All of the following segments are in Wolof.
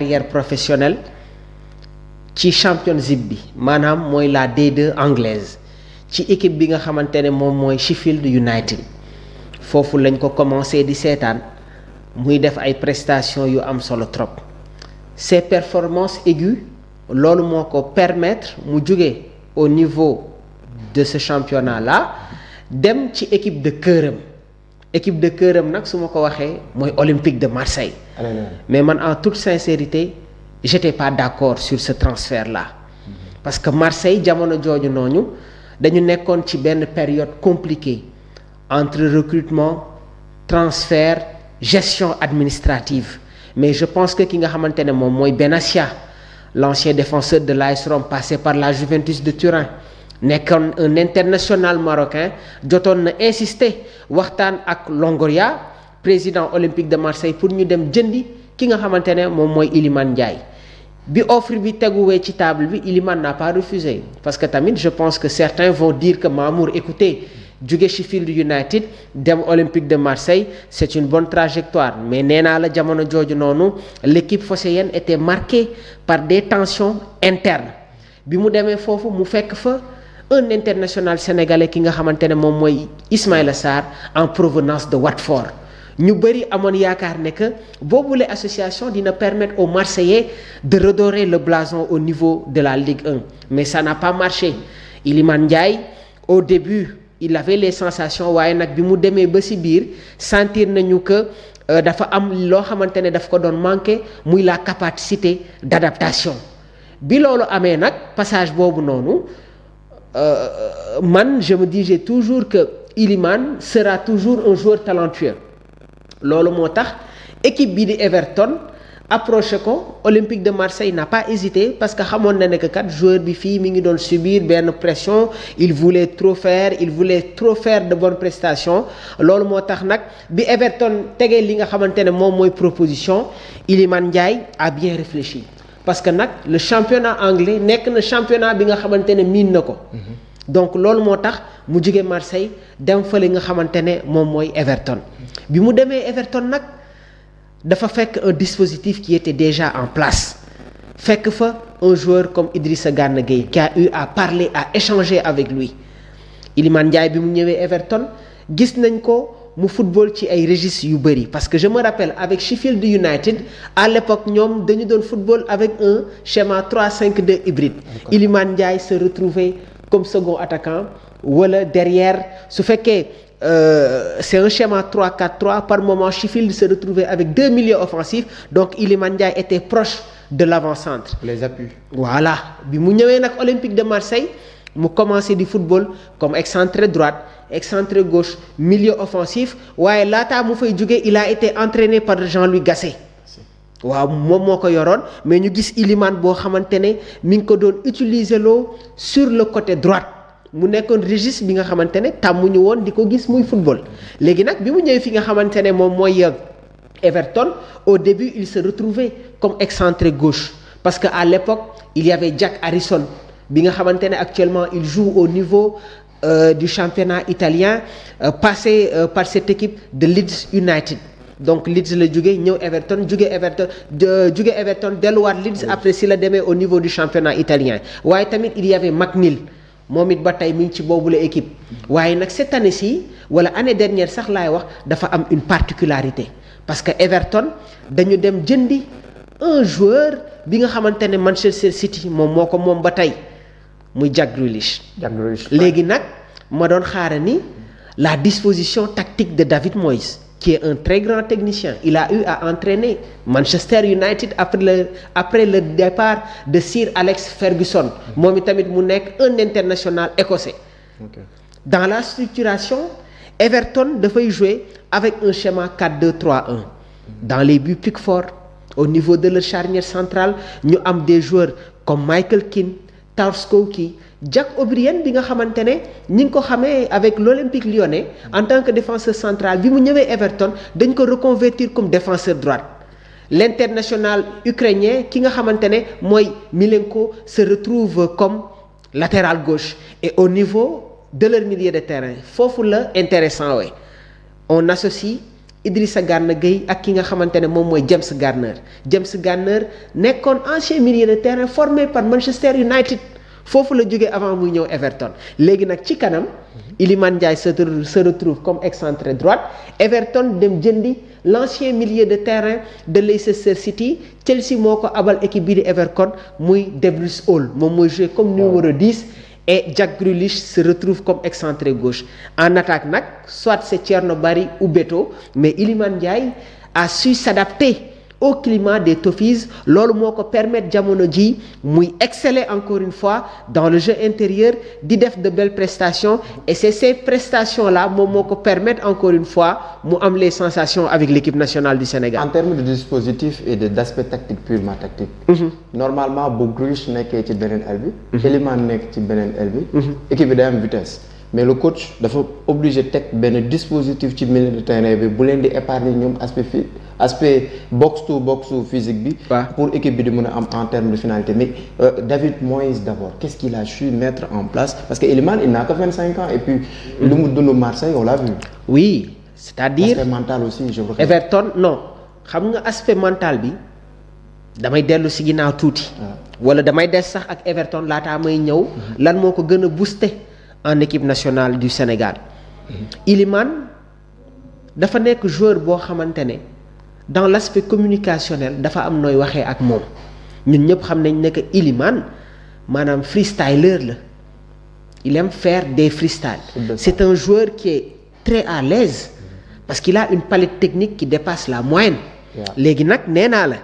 carrière professionnelle ci championship bi maanaam mooy la D2 anglaise ci équipe bi nga xamante ne moom mooy Sheffield United foofu lañ ko commencé di seetaan muy def ay prestations yu am solo trop ses performances aiguës loolu moo ko permettre mu jóge au niveau de ce championnat là dem ci équipe de cœuram nag su ma ko waxee mooy Olympique de Marseille. Mais man en toute sincérité j'étais pas d'accord sur ce transfert là parce que Marseille jamono jooju noonu dañu nekkoon ci benn période compliquée entre recrutement transfert gestion administrative mais je pense que ki nga xamante ne moom mooy Benassia l'ancien défenseur de l'AS Rome passé par la Juventus de Turin nekkoon un international marocain jotoon na insister waxtaan ak Longoria président Olympique de Marseille pour ñu dem jëndi ki nga xamante ne moom mooy Iliman Ndiaye bi offre bi teguwee ci table bi Iliman n'a pas refusé parce que tamit je pense que certains vont dire que Mamour écoutez jóge Sheffield United dem Olympique de Marseille c'est une bonne trajectoire mais nee naa la jamono jooju noonu l'équipe phocéenne était marquée par des tensions internes bi mu demee foofu mu fekk fa un international sénégalais ki nga xamante ne moom mooy Ismaïla Sarr en provenance de Watford ñu bëri amoon yaakaar ne que boobule association dina permettre aux Marseillais de redorer le blason au niveau de la Ligue 1 mais ça n'a pas marché Iliman Ndiaye au début il avait les sensations waaye nag bi mu demee ba ci biir sentir nañu que dafa am loo xamante ne daf ko doon manqué muy la capacité d'adaptation bi loolu amee nag passage boobu noonu man je me disais toujours que Iliman sera toujours un joueur talentueux loolu moo tax équipe bi di Everton approché ko Olympique de Marseille n'a pas hésité parce que xamoon na ne que kat joueur bi fii mi ngi doon subir benn pression il voulait trop faire de bonnes prestations loolu moo tax nag bi Everton tegee li nga xamante ne moom mooy proposition Iliman Ndiaye a bien réfléchi parce que nag le championnat anglais nekk na championnat bi nga xamante ne miin na ko donc loolu moo tax mu jóge Marseille dem fa li nga xamante ne moom mooy Everton bi mu demee Everton nag dafa fekk un dispositif qui était déjà en place fekk fa un joueur comme Idrissa Gana Gueye qui a eu à parler à échanger avec lui Iliman Ndiaye bi mu ñëwee Everton gis nañ ko mu football ci ay registres yu bëri parce que je me rappelle avec Sheffield United à l'époque ñoom dañu doon football avec un schéma 3-5-2 hybride Iliman Ndiaye se retrouvait comme second attaquant wala derrière su fekkee c'est un schéma 3-4-3 par moment Sheffield se retrouvait avec deux milieux offensifs donc Iliman Ndiaye était proche de l'avant-centre les appuis voilà bi mu ñëwee nag Olympique de Marseille mu commencé di football comme excentré droite excentré gauche milieu offensif waaye laataa mu fay jóge il a été entraîné par Jean-Louis Gasset waaw moom moo ko yoroon mais ñu gis Iliman boo xamante ne mi ngi ko doon utiliser loo sur le côté droite mu nekkoon registre bi nga xamante ne tàmmuñu woon di ko gis muy football léegi nag bi mu ñëwee fi nga xamante ne moom mooy Everton au début il se retrouvait comme excentré gauche parce que à l'époque il y avait Jack Harrison bi nga xamante ne actuellement il joue au niveau du championnat italien passé par cette équipe de Leeds United donc Leeds la jóge ñëw Everton jóge Everton delluwaat Leeds après si la demee au niveau du championnat italien waaye tamit il y avait McNeil moom it ba tey mi ngi ci boobu la équipe waaye nag cette année-ci wala année dernière sax laay wax dafa am une particularité parce que Everton dañu dem jëndi un joueur bi nga xamante ne Manchester City moom moo ko moom ba tey muy Jack Grealish léegi nag ma doon xaara ni la disposition tactique de David Moyes qui est un très grand technicien il a eu à entraîner Manchester United après le départ de Sir Alex Ferguson moom itamit mu nekk un international écossais dans la structuration Everton dafay jouer avec un schéma 4-2-3-1 dans les buts Pickford au niveau de leur charnière centrale ñu am des joueurs comme Michael Keane Tarkowski Jack O'Brien bi nga xamante ne ñi ngi ko xamee avec l'Olympique Lyonnais en tant que défenseur central bi mu ñëwee Everton dañ ko reconvertir comme défenseur droite l'international ukrainien ki nga xamante ne mooy Milenko se retrouve comme latéral gauche et au niveau de leur milieu de terrain foofu la intéressant on associe Idrissa Gana Gueye ak ki nga xamante ne moom mooy James Garner nekkoon ancien milieu de terrain formé par Manchester United foofu la jógee avant muy ñëw Everton léegi nag ci kanam Iliman Ndiaye se retrouve comme excentré droite Everton dem jëndi l'ancien milieu de terrain de Leicester City Chelsea moo ko abal équipe bi di Everton muy Debris Hall moom mooy joué comme numéro 10 et Jack Grealish se retrouve comme excentré gauche en attaque nag soit c'est Thierno Barry ou Beto mais Iliman Ndiaye a su s'adapter au climat des Toffees loolu moo ko permettre jamono ji muy exceller encore une fois dans le jeu intérieur di def de belles prestations et c'est ces prestations là moom moo ko permettre encore une fois mu am les sensations avec l'équipe nationale du Sénégal. En termes de dispositif et d'aspect tactique purement tactique. Normalement bu Grealish nekkee ci beneen aile bi. Iliman nekk ci beneen aile bi. équipe bi day am vitesse. mais le coach dafa obligé teg benn dispositif ci milieu de terrain bi bu leen di épargner ñoom aspect box to box physique bi. pour équipe bi di mën a am en termes de finalité mais David Moyes d'abord qu'est-ce qu'il a su mettre en place parce que Iliman il n'a que 25 ans et puis. lu mu dund Marseille on l'a vu. oui c'est-à-dire aspect mental aussi je vous. Everton non xam nga aspect mental bi damay dellu si ginnaaw tuuti. wala damay des sax ak Everton laataa may ñëw. lan moo ko gën a booster. en équipe nationale du Sénégal Iliman dafa nekk joueur boo xamante ne dans l'aspect communicationnel dafa am nooy waxee ak moom ñun ñëpp xam nañ ne que Iliman maanaam freestyler la il aime faire des freestyles c'est un joueur qui est très à l'aise parce qu'il a une palette technique qui dépasse la moyenne léegi nag nee naa la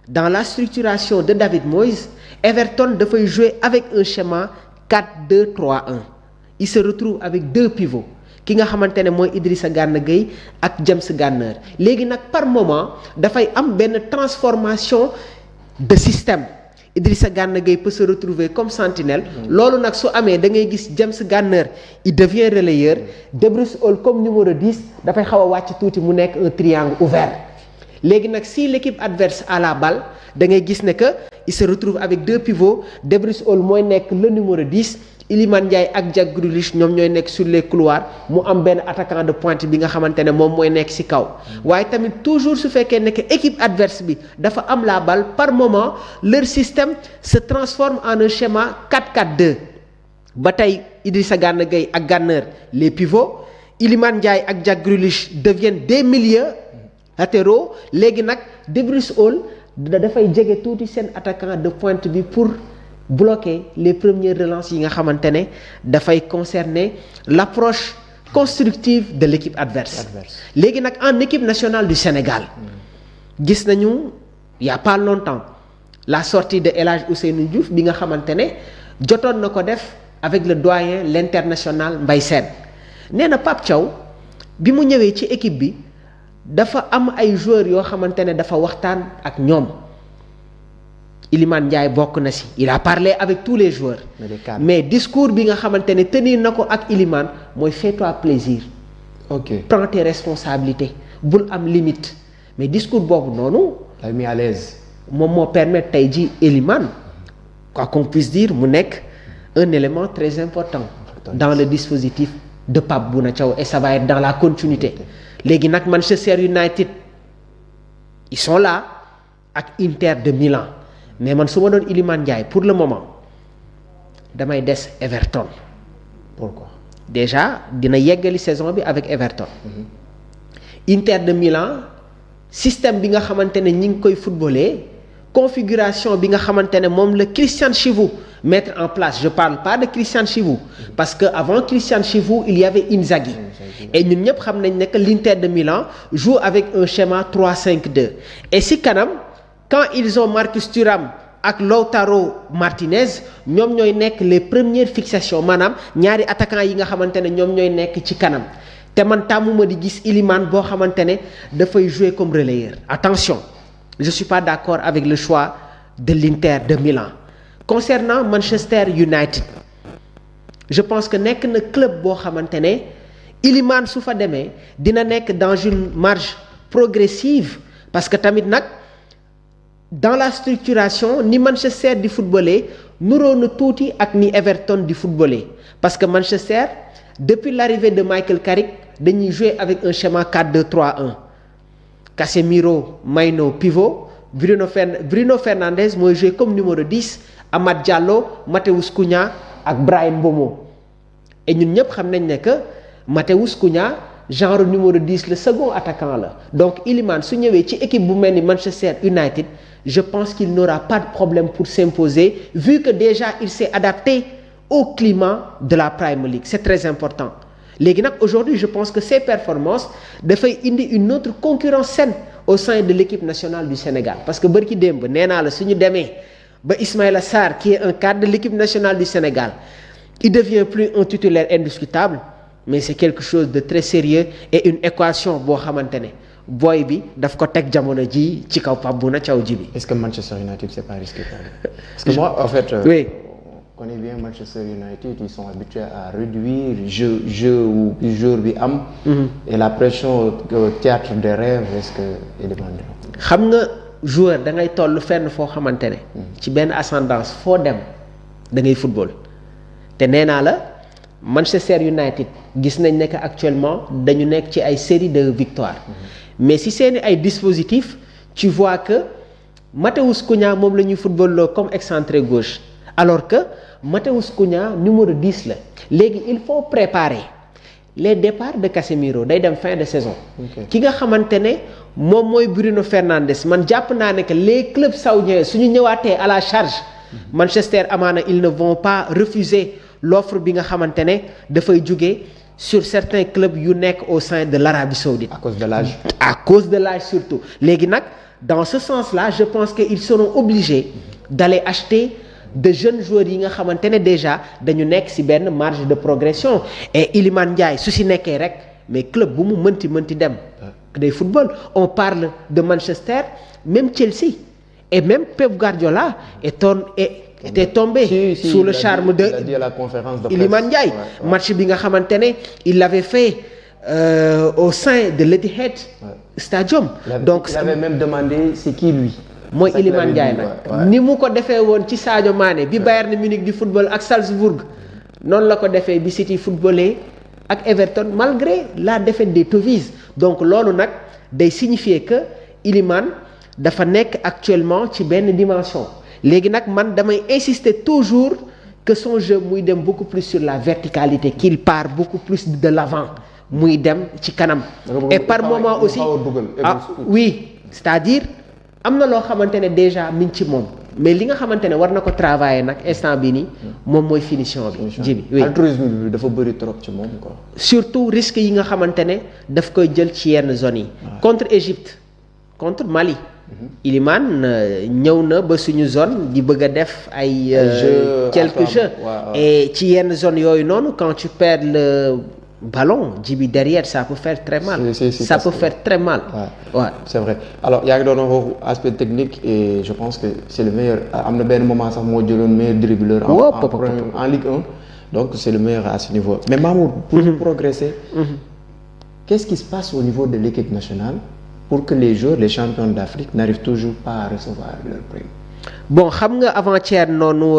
dans la structuration de David Moyes Everton dafay jouer avec un schéma 4-2-3-1 il se retrouve avec deux pivots ki nga xamante ne mooy Idrissa Gana Gueye ak James Garner léegi nag par moment dafay am benn transformation de système Idrissa Gana Gueye peut se retrouver comme sentinelle loolu nag su amee da ngay gis James Garner il devient relayeur Debris Hall comme numéro 10 dafay xaw a wàcc tuuti mu nekk un triangle ouvert léegi nag si l'équipe adverse a la balle da ngay gis ne que il se retrouve avec deux pivots Debris Hall mooy nekk le numéro 10 Iliman Ndiaye ak Jack Grealish ñoom ñooy nekk sur les couloirs mu am benn attaquant de pointe bi nga xamante ne moom mooy nekk ci kaw waaye tamit toujours su fekkee ne que équipe adverse bi dafa am la balle par moment leur système se transforme en un schéma 4-4-2 ba tey Idrissa Gana Gueye ak Garner les pivots Iliman Ndiaye ak Jack Grealish deviennent des milieux latéraux léegi nag Debris Hall dafay jege tuuti seen attaquant de pointe bi pour bloquer les premières relances yi nga xamante ne dafay concerner l'approche constructive de l'équipe adverse léegi nag en équipe nationale du Sénégal gis nañu il y a pas longtemps la sortie de El Hadj Ousseynou Diouf bi nga xamante ne jotoon na ko def avec le doyen l'international Mbaye Sène nee na Pape Thiaw bi mu ñëwee ci équipe bi dafa am ay joueurs yoo xamante ne dafa waxtaan ak ñoom Iliman Ndiaye bokk na ci il a parlé avec tous les joueurs mais discours bi nga xamante ne tenir na ko ak Iliman mooy fais-toi plaisir prends tes responsabilités bul am limite mais discours boobu noonu lay mis à l'aise moom moo permettre tey ji Iliman quoi qu'on puisse dire mu nekk un élément très important dans le dispositif de Pape Bouna Thiaw et ça va être dans la continuité léegi nag Manchester United ils sont là ak Inter de Milan mais man su ma doon Iliman Ndiaye pour le moment damay des Everton. Pourquoi? Déjà dina yeggali saison bi avec Everton. Inter de Milan système bi nga xamante ne ñi ngi koy footballé configuration bi nga xamante ne moom la Christian Chivu mettre en place je parle pas de Christian Chivu parce que avant Christian Chivu il y avait Inzaghi et ñun ñëpp xam nañ ne que l'Inter de Milan joue avec un schéma 3-5-2 et si kanam quand ils ont Marcus Thuram ak Lautaro Martinez ñoom ñooy nekk les premières fixations maanaam ñaari attaquants yi nga xamante ne ñoom ñooy nekk ci kanam te man tàmmuma di gis Iliman boo xamante ne dafay jouer comme relayeur attention je suis pas d'accord avec le choix de l'Inter de Milan concernant Manchester United je pense que nekk na club boo xamante ne Iliman su fa demee dina nekk dans une marge progressive parce que tamit nag dans la structuration ni Manchester di footballer nuroo na tuuti ak ni Everton di footballer parce que Manchester depuis l'arrivée de Michael Carrick dañuy jouer avec un schéma 4-2-3-1 Casemiro Maino pivot Bruno Fernandes mooy joué comme numéro 10 Amad Diallo Matheus Cunha ak Brahim Mbeumo et ñun ñëpp xam nañ ne que Matheus Cunha genre numéro 10 le second attaquant la donc Iliman su ñëwee ci équipe bu mel ni Manchester United je pense qu'il n'aura pas de problème pour s'imposer vu que déjà il s'est adapté au climat de la Premier League c'est très important léegi nag aujourd'hui je pense que ses performances dafay indi une autre concurrence saine au sein de l'équipe nationale du Sénégal parce que bërki démb nee naa la suñu demee ba Ismaïla Sarr qui est un cadre de l'équipe nationale du Sénégal il devient plus un titulaire indiscutable mais c'est quelque chose de très sérieux et une équation boo xamante ne booy bi daf ko teg jamono ji ci kaw Pape Bouna Thiaw ji bi. Est-ce que Manchester United c'est pas risqué pour lui? Parce que moi en fait oui. On connaît bien Manchester United, ils sont habitués à réduire jeu ou joueur bi am et la pression au théâtre des rêves est-ce que il demande. xam nga joueur da ngay toll fenn foo xamante ne ci benn ascendance foo dem da ngay football te nee naa la Manchester United gis nañ ne que actuellement dañu nekk ci ay série de victoires mais si seeni ay dispositifs tu vois que Matheus Cunha moom la ñuy football comme excentré gauche alors que Matheus Cunha numéro 10 la léegi il faut préparer les départs de Casemiro day dem fin de saison ki nga xamante ne moom mooy Bruno Fernandes man jàpp naa ne que les clubs saoudiens suñu ñëwaatee à la charge Manchester amaana ils ne vont pas refuser l'offre bi nga xamante ne dafay jóge sur certains clubs yu nekk au sein de l'Arabie Saoudite à cause de l'âge. À cause de l'âge surtout léegi nag dans ce sens-là je pense que ils seront obligés d'aller acheter de jeunes joueurs yi nga xamante ne déjà dañu nekk ci benn marge de progression et Iliman Ndiaye su ci nekkee rek mais club bu mu mënti dem day football on parle de Manchester même Chelsea et même Pep Guardiola était tombé sous le charme de Iliman Ndiaye match bi nga xamante ne il l'avait fait au sein de l'Etihad Stadium donc il avait même demandé c'est qui lui mooy Iliman Ndiaye nag ni mu ko defee woon ci Sadio Mané bi Bayern Munich di football ak Salzbourg noonu la ko defee bi City footballé ak Everton malgré la défaite des Toffees donc loolu nag day signifier que Iliman dafa nekk actuellement ci benn dimension léegi nag man damay insister toujours que son jeu muy dem beaucoup plus sur la verticalité qu'il part beaucoup plus de l'avant muy dem ci kanam et par moment aussi oui c'est-à-dire am na loo xamante ne déjà mi ngi ci moom mais li nga xamante ne war na ko travailler nag instant bi nii moom mooy finition bi ji bi oui altruisme bi dafa bëri trop ci moom quoi. surtout risque yi nga xamante ne daf koy jël ci yenn zones yi contre Égypte contre Mali Iliman ñëw na ba suñu zone di bëgg a def ay quelques jeux et ci yenn zone yooyu noonu quand tu perds le ballon jibi derrière ça peut faire très mal ça peut faire très mal ouais c'est vrai alors yaa ngi doon wax aspect technique et je pense que c'est le meilleur am na benn moment sax moo jëloon meilleur dribbleur en Ligue 1 donc c'est le meilleur à ce niveau mais Mamour pour progresser qu'est-ce qui se passe au niveau de l'équipe nationale pour que les joueurs les champions d'Afrique n'arrivent toujours pas à recevoir leur prime bon xam nga avant-hier noonu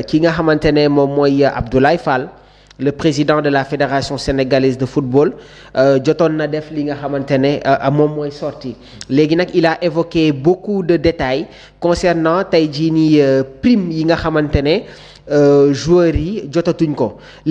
ki nga xamante ne moom mooy Abdoulaye Fall le président de la fédération sénégalaise de football jotoon na def li nga xamante ne moom mooy sorti léegi nag il a évoqué beaucoup de détails concernant tey jii nii prime yi nga xamante ne joueurs yi jotatuñ ko